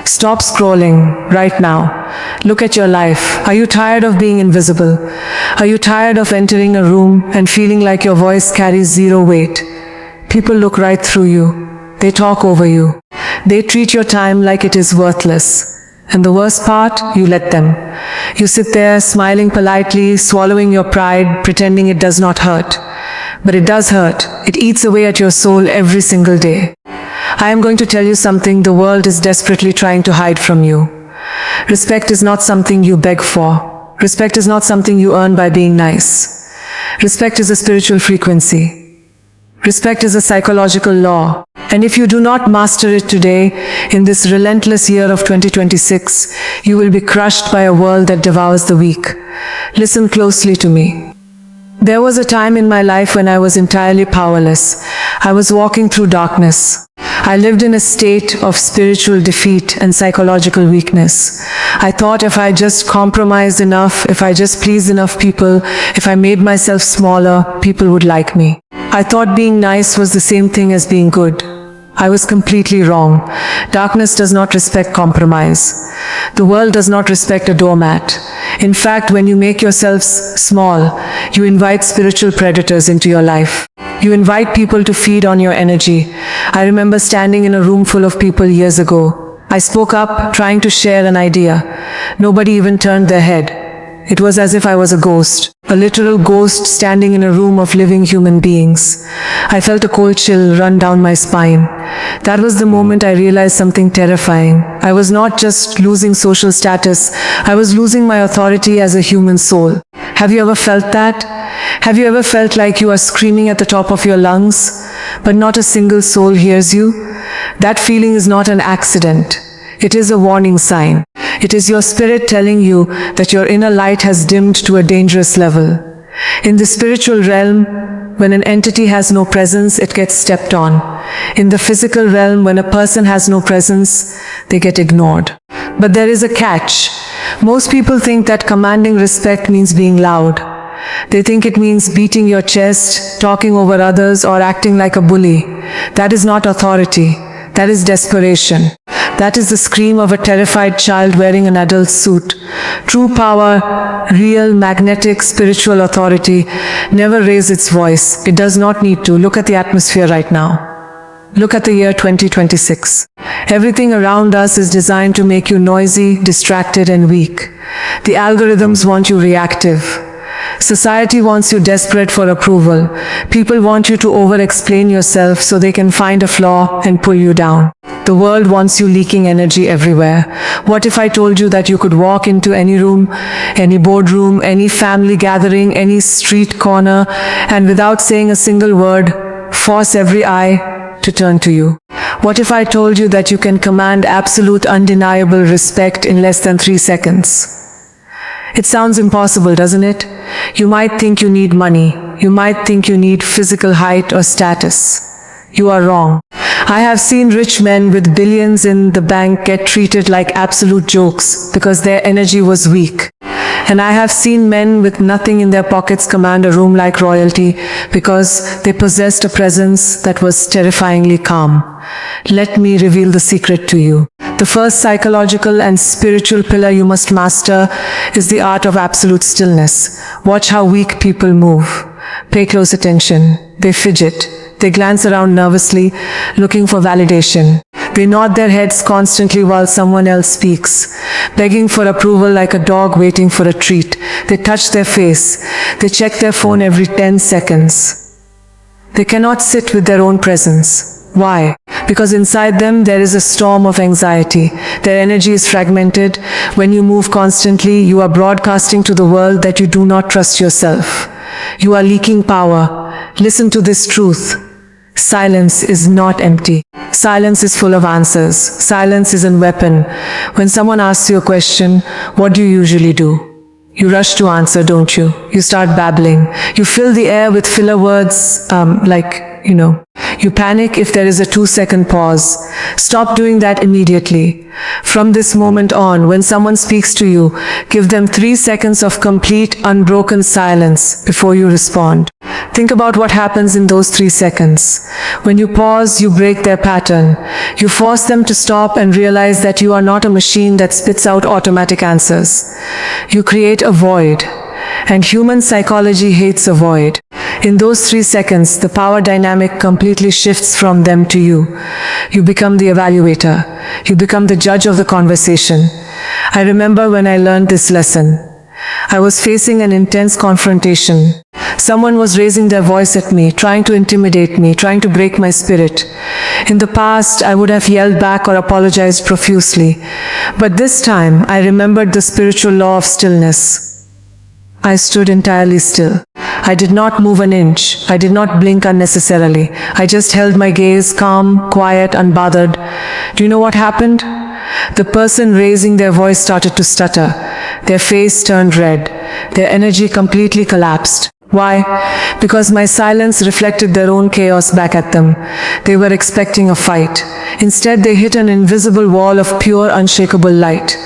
Stop scrolling right now. Look at your life. Are you tired of being invisible? Are you tired of entering a room and feeling like your voice carries zero weight? People look right through you. They talk over you. They treat your time like it is worthless. And the worst part, you let them. You sit there smiling politely, swallowing your pride, pretending it does not hurt. But it does hurt. It eats away at your soul every single day. I am going to tell you something the world is desperately trying to hide from you. Respect is not something you beg for. Respect is not something you earn by being nice. Respect is a spiritual frequency. Respect is a psychological law. And if you do not master it today, in this relentless year of 2026, you will be crushed by a world that devours the weak. Listen closely to me. There was a time in my life when I was entirely powerless. I was walking through darkness. I lived in a state of spiritual defeat and psychological weakness. I thought if I just compromised enough, if I just pleased enough people, if I made myself smaller, people would like me. I thought being nice was the same thing as being good. I was completely wrong. Darkness does not respect compromise. The world does not respect a doormat. In fact, when you make yourselves small, you invite spiritual predators into your life. You invite people to feed on your energy. I remember standing in a room full of people years ago. I spoke up, trying to share an idea. Nobody even turned their head. It was as if I was a ghost, a literal ghost standing in a room of living human beings. I felt a cold chill run down my spine. That was the moment I realized something terrifying. I was not just losing social status, I was losing my authority as a human soul. Have you ever felt that? Have you ever felt like you are screaming at the top of your lungs, but not a single soul hears you? That feeling is not an accident. It is a warning sign. It is your spirit telling you that your inner light has dimmed to a dangerous level. In the spiritual realm, when an entity has no presence, it gets stepped on. In the physical realm, when a person has no presence, they get ignored. But there is a catch. Most people think that commanding respect means being loud. They think it means beating your chest, talking over others, or acting like a bully. That is not authority. That is desperation. That is the scream of a terrified child wearing an adult suit. True power, real, magnetic, spiritual authority never raises its voice. It does not need to. Look at the atmosphere right now. Look at the year 2026. Everything around us is designed to make you noisy, distracted, and weak. The algorithms want you reactive. Society wants you desperate for approval. People want you to over-explain yourself so they can find a flaw and pull you down. The world wants you leaking energy everywhere. What if I told you that you could walk into any room, any boardroom, any family gathering, any street corner, and without saying a single word, force every eye to turn to you? What if I told you that you can command absolute undeniable respect in less than 3 seconds? It sounds impossible, doesn't it? You might think you need money. You might think you need physical height or status. You are wrong. I have seen rich men with billions in the bank get treated like absolute jokes because their energy was weak. And I have seen men with nothing in their pockets command a room like royalty because they possessed a presence that was terrifyingly calm. Let me reveal the secret to you. The first psychological and spiritual pillar you must master is the art of absolute stillness. Watch how weak people move. Pay close attention. They fidget. They glance around nervously, looking for validation. They nod their heads constantly while someone else speaks, begging for approval like a dog waiting for a treat. They touch their face. They check their phone every 10 seconds. They cannot sit with their own presence. Why? Because inside them there is a storm of anxiety. Their energy is fragmented. When you move constantly, you are broadcasting to the world that you do not trust yourself. You are leaking power. Listen to this truth. Silence is not empty. Silence is full of answers. Silence is a weapon. When someone asks you a question, what do you usually do? You rush to answer, don't you? You start babbling. You fill the air with filler words, You panic if there is a 2-second pause. Stop doing that immediately. From this moment on, when someone speaks to you, give them 3 seconds of complete, unbroken silence before you respond. Think about what happens in those 3 seconds. When you pause, you break their pattern. You force them to stop and realize that you are not a machine that spits out automatic answers. You create a void. And human psychology hates a void. In those 3 seconds, the power dynamic completely shifts from them to you. You become the evaluator. You become the judge of the conversation. I remember when I learned this lesson. I was facing an intense confrontation. Someone was raising their voice at me, trying to intimidate me, trying to break my spirit. In the past, I would have yelled back or apologized profusely. But this time, I remembered the spiritual law of stillness. I stood entirely still. I did not move an inch. I did not blink unnecessarily. I just held my gaze, calm, quiet, unbothered. Do you know what happened? The person raising their voice started to stutter. Their face turned red. Their energy completely collapsed. Why? Because my silence reflected their own chaos back at them. They were expecting a fight. Instead, they hit an invisible wall of pure, unshakable light.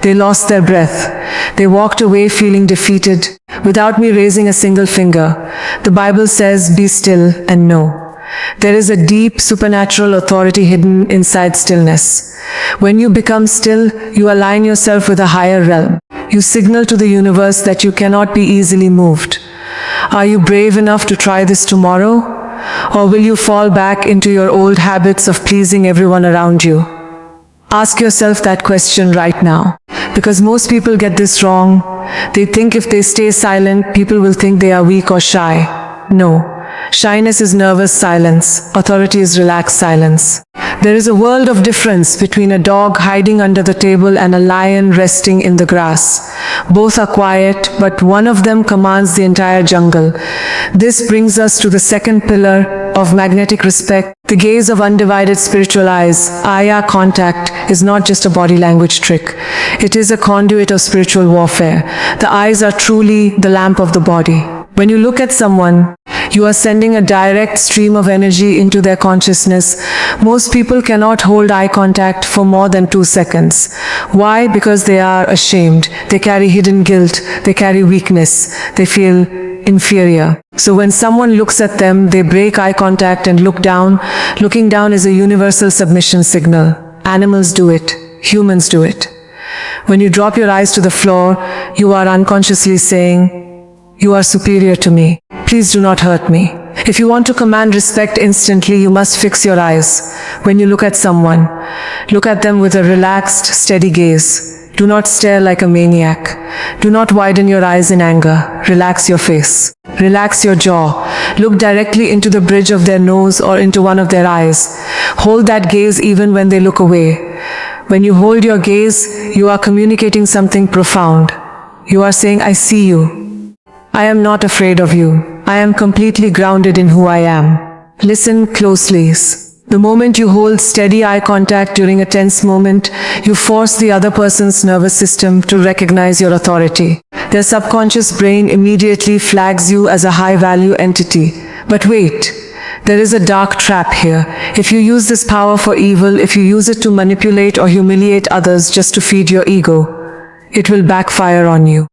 They lost their breath. They walked away feeling defeated, without me raising a single finger. The Bible says, "Be still and know." There is a deep, supernatural authority hidden inside stillness. When you become still, you align yourself with a higher realm. You signal to the universe that you cannot be easily moved. Are you brave enough to try this tomorrow? Or will you fall back into your old habits of pleasing everyone around you? Ask yourself that question right now. Because most people get this wrong. They think if they stay silent, people will think they are weak or shy. No. Shyness is nervous silence. Authority is relaxed silence. There is a world of difference between a dog hiding under the table and a lion resting in the grass. Both are quiet, but one of them commands the entire jungle. This brings us to the second pillar of magnetic respect, the gaze of undivided spiritual eyes. Eye contact is not just a body language trick. It is a conduit of spiritual warfare. The eyes are truly the lamp of the body. When you look at someone, you are sending a direct stream of energy into their consciousness. Most people cannot hold eye contact for more than 2 seconds. Why? Because they are ashamed. They carry hidden guilt. They carry weakness. They feel inferior. So when someone looks at them, they break eye contact and look down. Looking down is a universal submission signal. Animals do it. Humans do it. When you drop your eyes to the floor, you are unconsciously saying, "You are superior to me. Please do not hurt me." If you want to command respect instantly, you must fix your eyes. When you look at someone, look at them with a relaxed, steady gaze. Do not stare like a maniac. Do not widen your eyes in anger. Relax your face. Relax your jaw. Look directly into the bridge of their nose or into one of their eyes. Hold that gaze even when they look away. When you hold your gaze, you are communicating something profound. You are saying, "I see you. I am not afraid of you. I am completely grounded in who I am." Listen closely. The moment you hold steady eye contact during a tense moment, you force the other person's nervous system to recognize your authority. Their subconscious brain immediately flags you as a high-value entity. But wait, there is a dark trap here. If you use this power for evil, if you use it to manipulate or humiliate others just to feed your ego, it will backfire on you.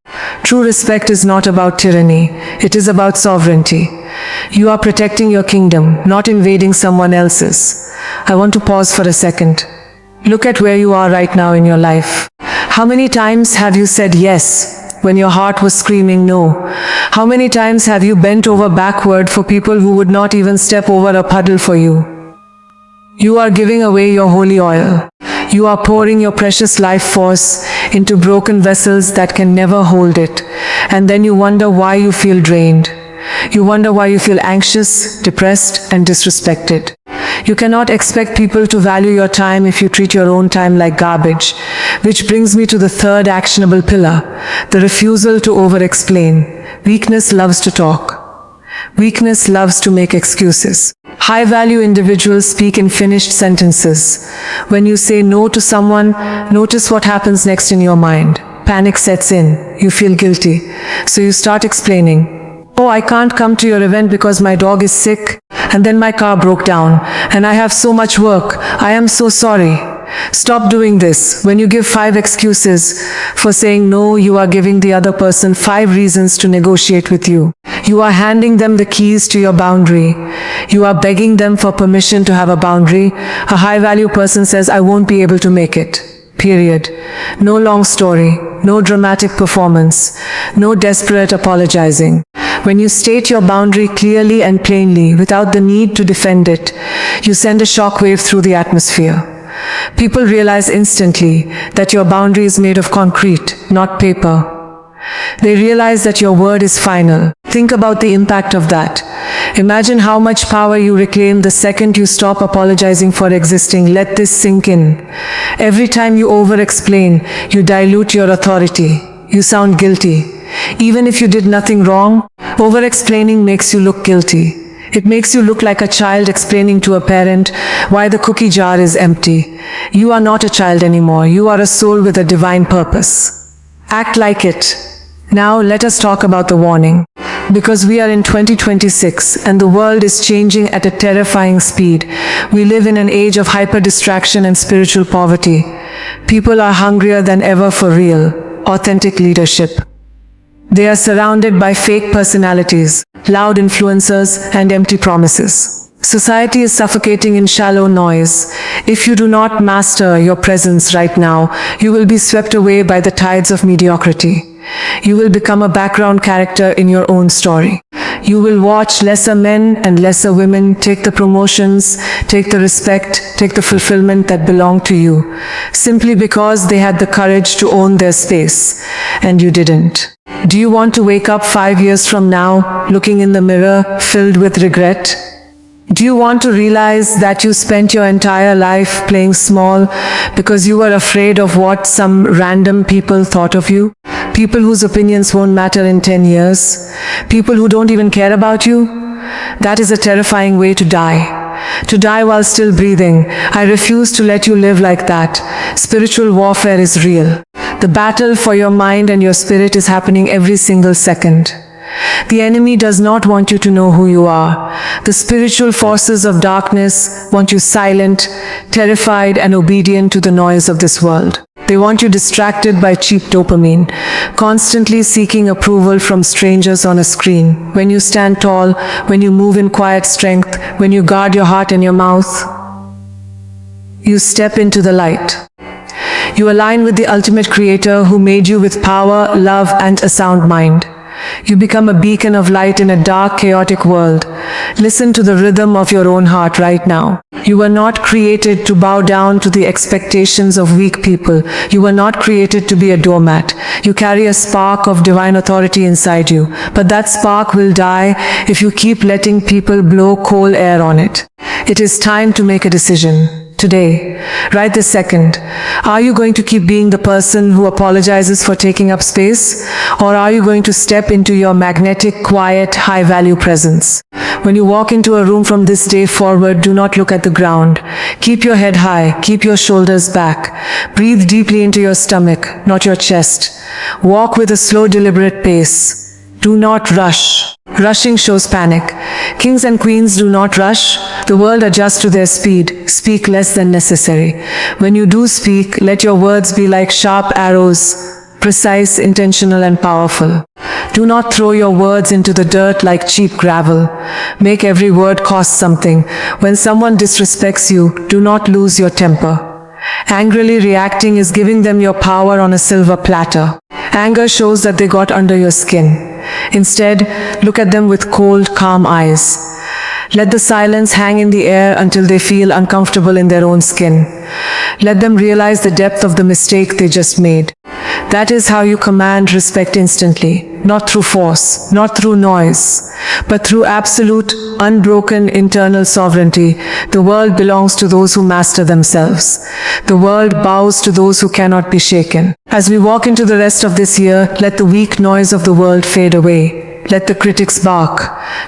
True respect is not about tyranny. It is about sovereignty. You are protecting your kingdom, not invading someone else's. I want to pause for a second. Look at where you are right now in your life. How many times have you said yes when your heart was screaming no? How many times have you bent over backward for people who would not even step over a puddle for you? You are giving away your holy oil. You are pouring your precious life force into broken vessels that can never hold it. And then you wonder why you feel drained. You wonder why you feel anxious, depressed, and disrespected. You cannot expect people to value your time if you treat your own time like garbage. Which brings me to the third actionable pillar, the refusal to over-explain. Weakness loves to talk. Weakness loves to make excuses. High-value individuals speak in finished sentences. When you say no to someone, notice what happens next in your mind. Panic sets in. You feel guilty. So you start explaining. "Oh, I can't come to your event because my dog is sick, and then my car broke down, and I have so much work. I am so sorry." Stop doing this. When you give 5 excuses for saying no, you are giving the other person 5 reasons to negotiate with you. You are handing them the keys to your boundary. You are begging them for permission to have a boundary. A high-value person says, I won't be able to make it. Period. No long story, no dramatic performance, no desperate apologizing. When you state your boundary clearly and plainly, without the need to defend it, you send a shockwave through the atmosphere. People realize instantly that your boundary is made of concrete, not paper. They realize that your word is final. Think about the impact of that. Imagine how much power you reclaim the second you stop apologizing for existing. Let this sink in. Every time you over-explain, you dilute your authority. You sound guilty. Even if you did nothing wrong, over-explaining makes you look guilty. It makes you look like a child explaining to a parent why the cookie jar is empty. You are not a child anymore. You are a soul with a divine purpose. Act like it. Now let us talk about the warning. Because we are in 2026 and the world is changing at a terrifying speed. We live in an age of hyper-distraction and spiritual poverty. People are hungrier than ever for real, authentic leadership. They are surrounded by fake personalities, loud influencers, and empty promises. Society is suffocating in shallow noise. If you do not master your presence right now, you will be swept away by the tides of mediocrity. You will become a background character in your own story. You will watch lesser men and lesser women take the promotions, take the respect, take the fulfillment that belong to you, simply because they had the courage to own their space, and you didn't. Do you want to wake up 5 years from now, looking in the mirror, filled with regret? Do you want to realize that you spent your entire life playing small because you were afraid of what some random people thought of you? People whose opinions won't matter in 10 years? People who don't even care about you? That is a terrifying way to die. To die while still breathing. I refuse to let you live like that. Spiritual warfare is real. The battle for your mind and your spirit is happening every single second. The enemy does not want you to know who you are. The spiritual forces of darkness want you silent, terrified, and obedient to the noise of this world. They want you distracted by cheap dopamine, constantly seeking approval from strangers on a screen. When you stand tall, when you move in quiet strength, when you guard your heart and your mouth, you step into the light. You align with the ultimate creator who made you with power, love, and a sound mind. You become a beacon of light in a dark, chaotic world. Listen to the rhythm of your own heart right now. You were not created to bow down to the expectations of weak people. You were not created to be a doormat. You carry a spark of divine authority inside you. But that spark will die if you keep letting people blow cold air on it. It is time to make a decision. Today, right this second, are you going to keep being the person who apologizes for taking up space? Or are you going to step into your magnetic, quiet, high-value presence? When you walk into a room from this day forward, do not look at the ground. Keep your head high, keep your shoulders back. Breathe deeply into your stomach, not your chest. Walk with a slow, deliberate pace. Do not rush. Rushing shows panic. Kings and queens do not rush. The world adjusts to their speed. Speak less than necessary. When you do speak, let your words be like sharp arrows, precise, intentional, and powerful. Do not throw your words into the dirt like cheap gravel. Make every word cost something. When someone disrespects you, do not lose your temper. Angrily reacting is giving them your power on a silver platter. Anger shows that they got under your skin. Instead, look at them with cold, calm eyes. Let the silence hang in the air until they feel uncomfortable in their own skin. Let them realize the depth of the mistake they just made. That is how you command respect instantly, not through force, not through noise, but through absolute, unbroken internal sovereignty. The world belongs to those who master themselves. The world bows to those who cannot be shaken. As we walk into the rest of this year, let the weak noise of the world fade away. Let the critics bark.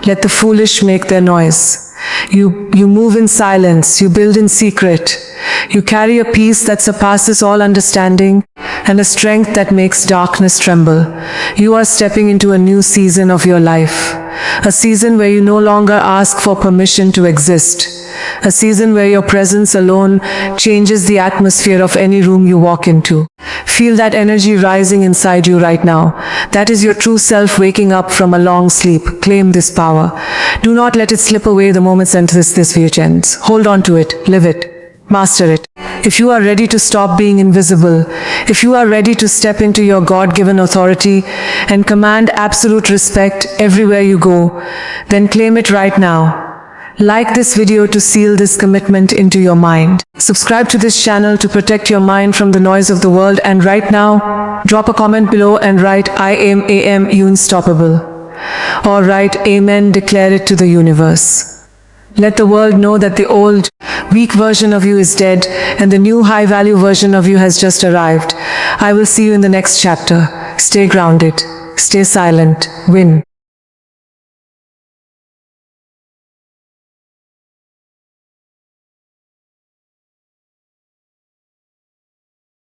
Let the foolish make their noise. You move in silence. You build in secret. You carry a peace that surpasses all understanding and a strength that makes darkness tremble. You are stepping into a new season of your life. A season where you no longer ask for permission to exist. a season where your presence alone changes the atmosphere of any room you walk into. Feel that energy rising inside you right now. That is your true self waking up from a long sleep. Claim this power. Do not let it slip away the moment this video ends. Hold on to it, live it, master it. If you are ready to stop being invisible, if you are ready to step into your God-given authority and command absolute respect everywhere you go, then claim it right now. Like this video to seal this commitment into your mind. Subscribe to this channel to protect your mind from the noise of the world, and right now, drop a comment below and write I am you unstoppable. Or write Amen, declare it to the universe. Let the world know that the old, weak version of you is dead and the new high-value version of you has just arrived. I will see you in the next chapter. Stay grounded, stay silent, win.